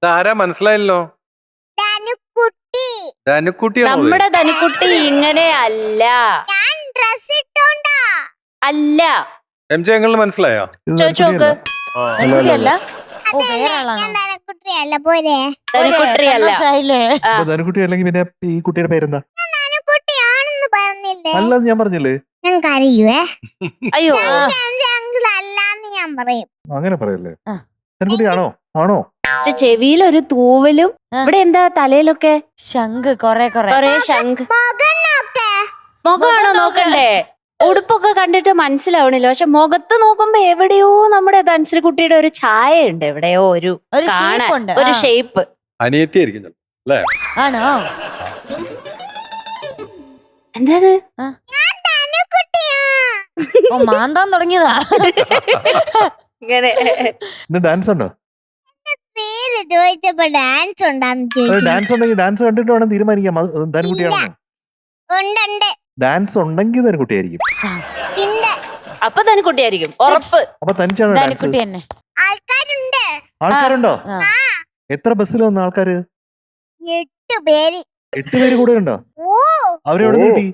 ആരാ മനസ്സിലായല്ലോ? ധനുക്കുട്ടി. ധനുക്കുട്ടിയാണോ? നമ്മുടെ ധനുക്കുട്ടി ഇങ്ങനെ അല്ല. ഞാൻ ഡ്രസ് ഇട്ടോണ്ടാ. അല്ല. MJ അങ്കിളിന് മനസ്സിലായോ? ചോദിച്ചോക്ക്. ധനുക്കുട്ടിയല്ല. ഓ, അതല്ലേ, വേറെ ആളാണോ? ഞാൻ ധനുക്കുട്ടിയല്ല. പോരെ, ധനുക്കുട്ടിയല്ല. സന്തോഷായില്ലേ? ധനുക്കുട്ടി അല്ലെങ്കിൽ പിന്നെ ഈ കുട്ടിയുടെ പേരെന്താ? ഞാൻ ധനുക്കുട്ടിയാണെന്ന് പറഞ്ഞില്ലേ? അല്ലാതെ ഞാൻ പറഞ്ഞില്ലേ? ഞാൻ കരയുവേ. അയ്യോ അങ്കിൾ അല്ലാന്ന് ഞാൻ പറയും. അങ്ങനെ പറയല്ലേ? ആ. ധനുക്കുട്ടിയാണോ? ആണോ? ചെവിയിലൊരു തൂവലും ഇവിടെ എന്താ തലയിലൊക്കെ ശംഖ് കൊറേ കൊറേ ശംഖ്. മുഖം നോക്ക്. മുഖമാണോ നോക്കണ്ടേ? ഉടുപ്പൊക്കെ കണ്ടിട്ട് മനസ്സിലാവണില്ല. പക്ഷെ മുഖത്ത് നോക്കുമ്പോ എവിടെയോ നമ്മുടെ ധനുശ്രീക്കുട്ടിയുടെ ഒരു ഛായ ഉണ്ട്. എവിടെയോ ഒരു കാണാൻ shape ഉണ്ട്. ഒരു ഷേപ്പ്. അനിയത്തിയായിരിക്കും അല്ലേ? ആണോ? എന്താ ഞാൻ ധനുക്കുട്ടിയാ. ഓ, മാന്താൻ തുടങ്ങിയതാ. ഇങ്ങനെ ഇന്ന് ഡാൻസ് ഉണ്ടോ? പേര് ചോദിച്ചപ്പോ ഡാൻസ് ഉണ്ടാന്ന് ചോദിച്ചു. ഡാൻസ് ഉണ്ടെങ്കിൽ ഡാൻസ് കണ്ടിട്ട് വേണം തീരുമാനിക്കാം ധനുക്കുട്ടിയാണോ. ഉണ്ട്. ഡാൻസ് ഉണ്ടെങ്കിൽ ധനുക്കുട്ടിയായിരിക്കും. ഉണ്ട്. അപ്പൊ ധനുക്കുട്ടിയായിരിക്കും ഉറപ്പ്. അപ്പൊ തനിച്ചാണോ ഡാൻസ്? ധനുക്കുട്ടി തന്നെ. ആൾക്കാരുണ്ട്. ആൾക്കാരുണ്ടോ? ആ. എത്ര ബസ്സിൽ വന്ന ആൾക്കാര്? 8 പേര്. 8 പേര് കൂടെ ഉണ്ടോ? ഓ, അവരെവിടെ കിട്ടി?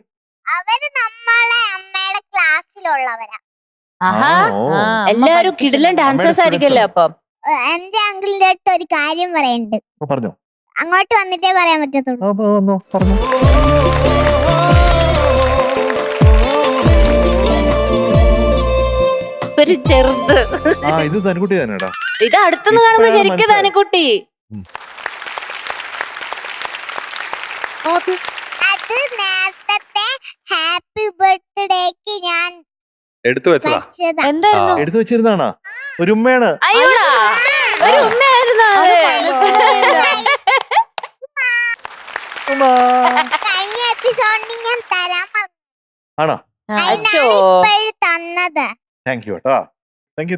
അവര് നമ്മളെ അമ്മയുടെ ക്ലാസ്സിലുള്ളവരാ. ആഹാ, ഓ. ആ, അമ്മ എല്ലാരും പഠിപ്പിച്ചത്. കിടിലൻ ഡാൻസേഴ്സ് ആയിരിക്കല്ലോ. അപ്പം എന്റെ അങ്കിളിന്റെ അടുത്ത് ഒരു കാര്യം പറയുന്നുണ്ട്. പറഞ്ഞോ. അങ്ങോട്ട് വന്നിട്ടേ പറയാൻ പറ്റത്തുള്ളൂ. വന്നോ, പറഞ്ഞോ. ഒരു ചെറുത്. ഇത് ധനുക്കുട്ടി തന്നെടാ. ഇത് അടുത്തുനിന്ന് കാണുമ്പോ ഇപ്പഴാണ് ശരിക്കും മനസ്സിലായത്. ധനുക്കുട്ടി. അത് നേരത്തെ ഹാപ്പി ബർത്ത്ഡേക്ക് ഞാൻ എടുത്തു വെച്ചതാ. വെച്ചതാ. എന്തായിരുന്നു? എടുത്തു വെച്ചിരുന്നാണാ? ഒരു ഉമ്മയാണ്. അയ്യോടാ, ഒരു ഉമ്മയായിരുന്നു അത്. ഉമ്മ. കഴിഞ്ഞ എപ്പിസോഡിൽ ഞാൻ തരാൻ പറഞ്ഞു. ആണോ? ആ, അതിനാണ് അച്ചോ. ഇപ്പോഴും തന്നത്. താങ്ക് യു കേട്ടോ. Thank you.